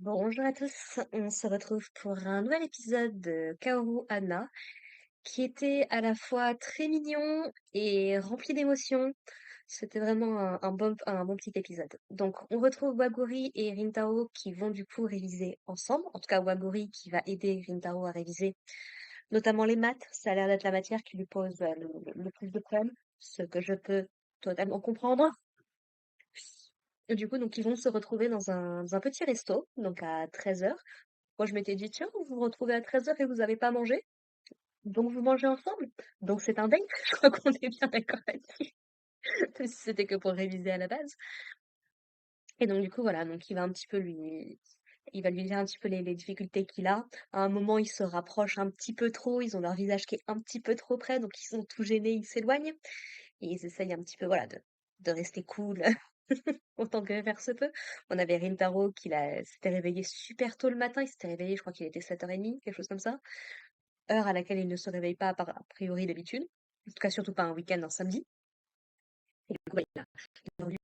Bonjour à tous, on se retrouve pour un nouvel épisode de Kaoru Hana, qui était à la fois très mignon et rempli d'émotions. C'était vraiment un bon petit épisode. Donc, on retrouve Waguri et Rintaro qui vont du coup réviser ensemble. En tout cas, Waguri qui va aider Rintaro à réviser, notamment les maths. Ça a l'air d'être la matière qui lui pose le plus de problèmes, ce que je peux totalement comprendre. Et du coup, donc, ils vont se retrouver dans un petit resto, donc à 13h. Moi, je m'étais dit, tiens, vous vous retrouvez à 13h et vous avez pas mangé, donc vous mangez ensemble. Donc c'est un date. Je crois qu'on est bien d'accord là-dessus. Même si c'était que pour réviser à la base. Et donc du coup, voilà, donc il va lui dire un petit peu les difficultés qu'il a. À un moment, ils se rapprochent un petit peu trop, ils ont leur visage qui est un petit peu trop près, donc ils sont tout gênés, ils s'éloignent. Et ils essayent un petit peu, voilà, de rester cool autant que faire se peut. On avait Rintaro s'était réveillé super tôt le matin, il s'était réveillé, je crois qu'il était 7h30, quelque chose comme ça. Heure à laquelle il ne se réveille pas a priori d'habitude. En tout cas, surtout pas un week-end, un samedi. Et du coup, bah, il a voulu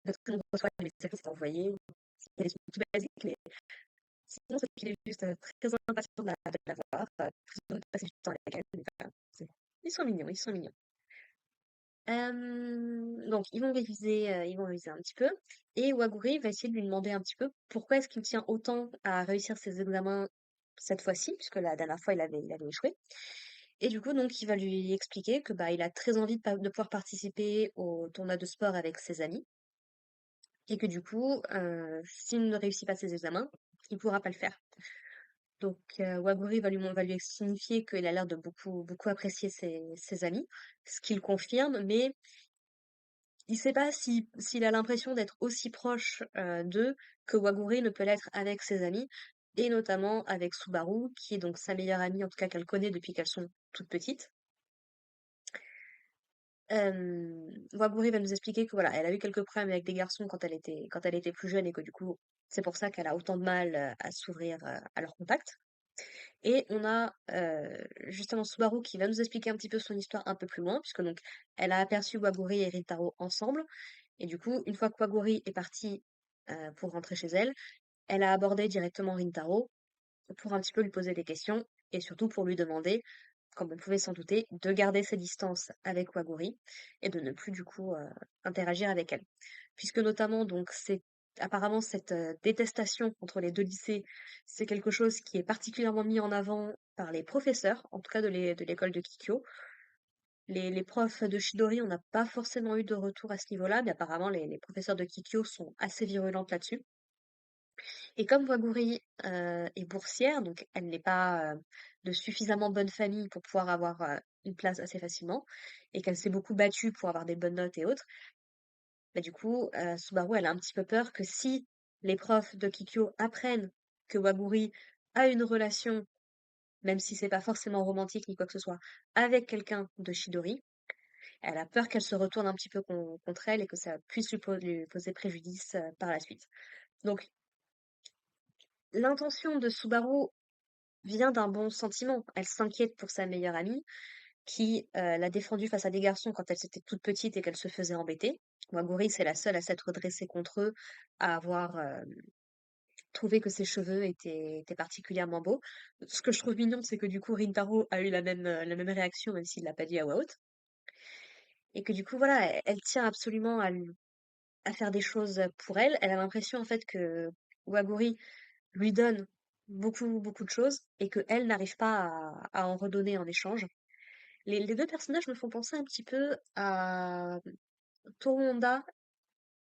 notre reçoit les messages qu'il s'est envoyé. C'est des trucs tout basiques, mais sinon, c'est qu'il est juste très impatient de la voir, très heureux de passer du temps avec elle. Donc, ils sont mignons, ils sont mignons. Donc, ils vont réviser un petit peu. Et Waguri va essayer de lui demander un petit peu pourquoi est-ce qu'il tient autant à réussir ses examens cette fois-ci, puisque la dernière fois, il avait échoué. Et du coup, donc, il va lui expliquer que bah, il a très envie de pouvoir participer au tournoi de sport avec ses amis, et que du coup, s'il ne réussit pas ses examens, il pourra pas le faire. Donc, Waguri va lui signifier qu'il a l'air de beaucoup, beaucoup apprécier ses amis, ce qu'il confirme, mais il sait pas s'il a l'impression d'être aussi proche d'eux que Waguri ne peut l'être avec ses amis, et notamment avec Subaru, qui est donc sa meilleure amie, en tout cas qu'elle connaît depuis qu'elles sont toutes petites. Waguri va nous expliquer que voilà, elle a eu quelques problèmes avec des garçons quand elle était plus jeune et que du coup, c'est pour ça qu'elle a autant de mal à s'ouvrir à leur contact. Et on a justement Subaru qui va nous expliquer un petit peu son histoire un peu plus loin, puisque donc elle a aperçu Waguri et Rintaro ensemble. Et du coup, une fois que Waguri est partie pour rentrer chez elle, elle a abordé directement Rintaro pour un petit peu lui poser des questions et surtout pour lui demander, comme on pouvait s'en douter, de garder ses distances avec Waguri et de ne plus du coup interagir avec elle. Puisque notamment, donc, c'est apparemment cette détestation entre les deux lycées, c'est quelque chose qui est particulièrement mis en avant par les professeurs, en tout cas de l'école de Kikyo. Les profs de Chidori, on n'a pas forcément eu de retour à ce niveau-là, mais apparemment les professeurs de Kikyo sont assez virulentes là-dessus. Et comme Waguri est boursière, donc elle n'est pas de suffisamment bonne famille pour pouvoir avoir une place assez facilement, et qu'elle s'est beaucoup battue pour avoir des bonnes notes et autres, bah du coup, Subaru, elle a un petit peu peur que si les profs de Kikyo apprennent que Waguri a une relation, même si c'est pas forcément romantique ni quoi que ce soit, avec quelqu'un de Chidori, elle a peur qu'elle se retourne un petit peu contre elle et que ça puisse lui poser préjudice par la suite. Donc, l'intention de Subaru vient d'un bon sentiment. Elle s'inquiète pour sa meilleure amie, qui l'a défendue face à des garçons quand elle était toute petite et qu'elle se faisait embêter. Waguri, c'est la seule à s'être dressée contre eux, à avoir trouvé que ses cheveux étaient particulièrement beaux. Ce que je trouve mignon, c'est que du coup, Rintaro a eu la même réaction, même s'il l'a pas dit à voix haute. Et que du coup, voilà, elle tient absolument à faire des choses pour elle. Elle a l'impression, en fait, que Waguri lui donne beaucoup, beaucoup de choses et que elle n'arrive pas à en redonner en échange. Les deux personnages me font penser un petit peu à Toru Honda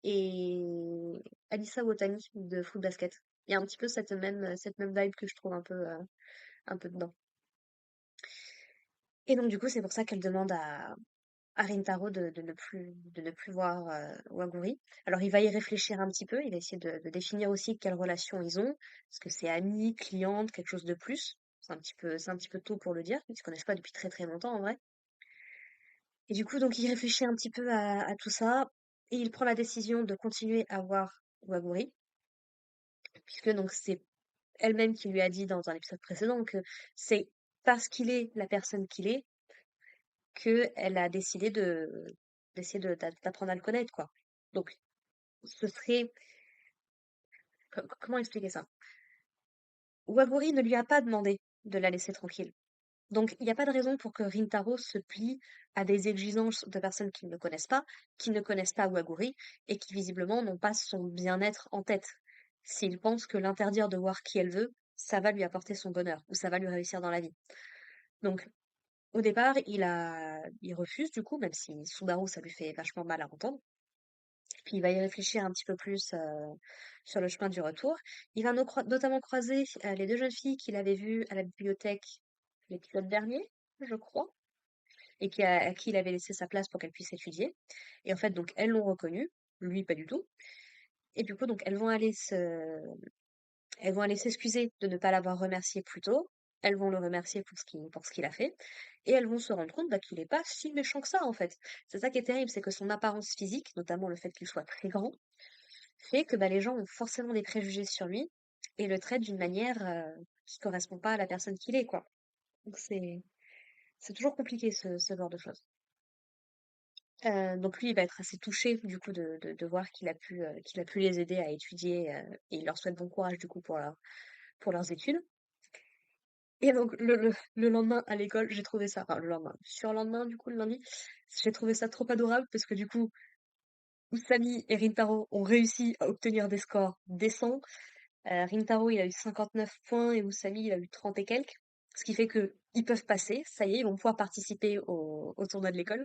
et Alisa Watani de Fruit Basket. Il y a un petit peu cette même vibe que je trouve un peu dedans. Et donc, du coup, c'est pour ça qu'elle demande à Rintaro de ne plus voir Waguri. Alors, il va y réfléchir un petit peu, il va essayer de définir aussi quelle relation ils ont. Est-ce que c'est ami, cliente, quelque chose de plus? C'est un petit peu tôt pour le dire, ils se connaissent pas depuis très très longtemps en vrai. Et du coup, donc, il réfléchit un petit peu à tout ça, et il prend la décision de continuer à voir Waguri, puisque donc c'est elle-même qui lui a dit dans un épisode précédent que c'est parce qu'il est la personne qu'il est qu'elle a décidé d'essayer d'apprendre à le connaître, quoi. Donc, ce serait Comment expliquer ça? Waguri ne lui a pas demandé de la laisser tranquille. Donc, il n'y a pas de raison pour que Rintaro se plie à des exigences de personnes qui ne le connaissent pas, qui ne connaissent pas Waguri, et qui visiblement n'ont pas son bien-être en tête. S'il pense que l'interdire de voir qui elle veut, ça va lui apporter son bonheur, ou ça va lui réussir dans la vie. Donc, au départ, il refuse du coup, même si Subaru, ça lui fait vachement mal à entendre. Puis il va y réfléchir un petit peu plus sur le chemin du retour. Il va notamment croiser les deux jeunes filles qu'il avait vues à la bibliothèque l'épisode dernier, je crois, et à qui il avait laissé sa place pour qu'elles puissent étudier. Et en fait, donc, elles l'ont reconnu, lui pas du tout. Et du coup, donc, elles vont aller s'excuser de ne pas l'avoir remercié plus tôt. Elles vont le remercier pour ce qu'il a fait. Et elles vont se rendre compte bah, qu'il n'est pas si méchant que ça, en fait. C'est ça qui est terrible, c'est que son apparence physique, notamment le fait qu'il soit très grand, fait que bah, les gens ont forcément des préjugés sur lui et le traitent d'une manière qui correspond pas à la personne qu'il est, quoi. Donc c'est toujours compliqué ce genre de choses. Donc lui, il va être assez touché du coup de voir qu'il a pu les aider à étudier et il leur souhaite bon courage du coup pour leurs études. Et donc le lendemain à l'école, j'ai trouvé ça, enfin le lendemain, surlendemain du coup le lundi, j'ai trouvé ça trop adorable parce que du coup, Usami et Rintaro ont réussi à obtenir des scores décents. Rintaro, il a eu 59 points et Usami, il a eu 30 et quelques. Ce qui fait que ils peuvent passer, ça y est, ils vont pouvoir participer au tournoi de l'école.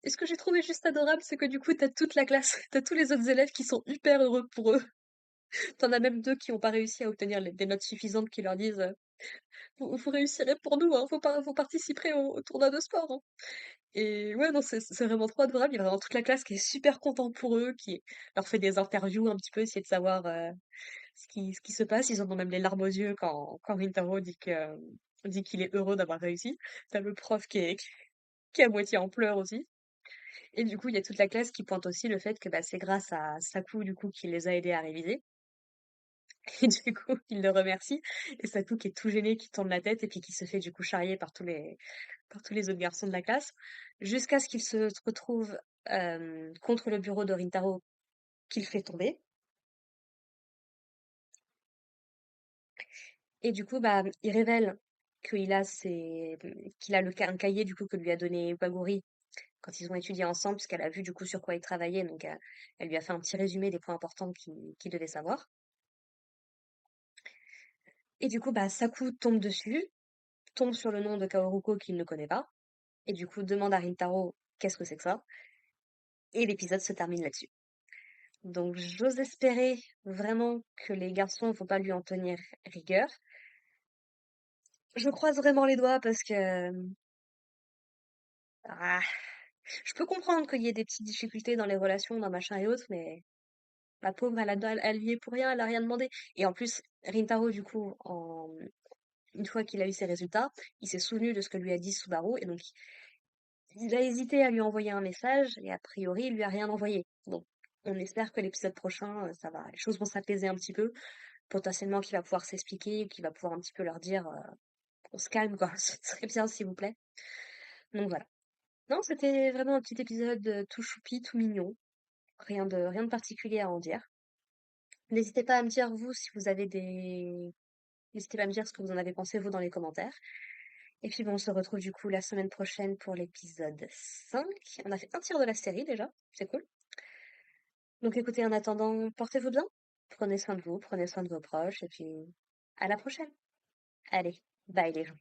Et ce que j'ai trouvé juste adorable, c'est que du coup, t'as toute la classe, t'as tous les autres élèves qui sont hyper heureux pour eux. T'en as même deux qui n'ont pas réussi à obtenir des notes suffisantes qui leur disent vous réussirez pour nous, hein, vous participerez au tournoi de sport. Hein. Et ouais, non, c'est vraiment trop adorable. Il y a vraiment toute la classe qui est super content pour eux, qui leur fait des interviews un petit peu, essayer de savoir ce qui se passe. Ils en ont même les larmes aux yeux quand Rintaro dit qu'il est heureux d'avoir réussi. T'as le prof qui est à moitié en pleurs aussi. Et du coup, il y a toute la classe qui pointe aussi le fait que bah, c'est grâce à Saku, du coup, qui les a aidés à réviser. Et du coup, il le remercie. Et Saku qui est tout gêné, qui tourne la tête et puis qui se fait du coup charrier par tous les autres garçons de la classe, jusqu'à ce qu'il se retrouve contre le bureau de Rintaro qu'il fait tomber. Et du coup, bah, il révèle qu'il a un cahier du coup que lui a donné Baguri quand ils ont étudié ensemble, puisqu'elle a vu du coup sur quoi il travaillait, donc elle lui a fait un petit résumé des points importants qu'il devait savoir. Et du coup, bah, Saku tombe dessus, tombe sur le nom de Kaoruko qu'il ne connaît pas, et du coup demande à Rintaro qu'est-ce que c'est que ça, et l'épisode se termine là-dessus. Donc j'ose espérer vraiment que les garçons ne vont pas lui en tenir rigueur. Je croise vraiment les doigts parce que ah, je peux comprendre qu'il y ait des petites difficultés dans les relations, dans machin et autres, mais la pauvre, elle y est pour rien, elle a rien demandé. Et en plus, Rintaro, du coup, une fois qu'il a eu ses résultats, il s'est souvenu de ce que lui a dit Subaru, et donc il a hésité à lui envoyer un message, et a priori, il lui a rien envoyé. Donc, on espère que l'épisode prochain, les choses vont s'apaiser un petit peu, potentiellement qu'il va pouvoir s'expliquer, qu'il va pouvoir un petit peu leur dire, on se calme, quoi, ce serait bien, s'il vous plaît. Donc voilà. Non, c'était vraiment un petit épisode tout choupi, tout mignon. Rien de particulier à en dire. N'hésitez pas à me dire, vous, si vous avez des... N'hésitez pas à me dire ce que vous en avez pensé, vous, dans les commentaires. Et puis bon, on se retrouve du coup la semaine prochaine pour l'épisode 5. On a fait un tiers de la série déjà, c'est cool. Donc écoutez, en attendant, portez-vous bien, prenez soin de vous, prenez soin de vos proches, et puis à la prochaine. Allez, bye les gens.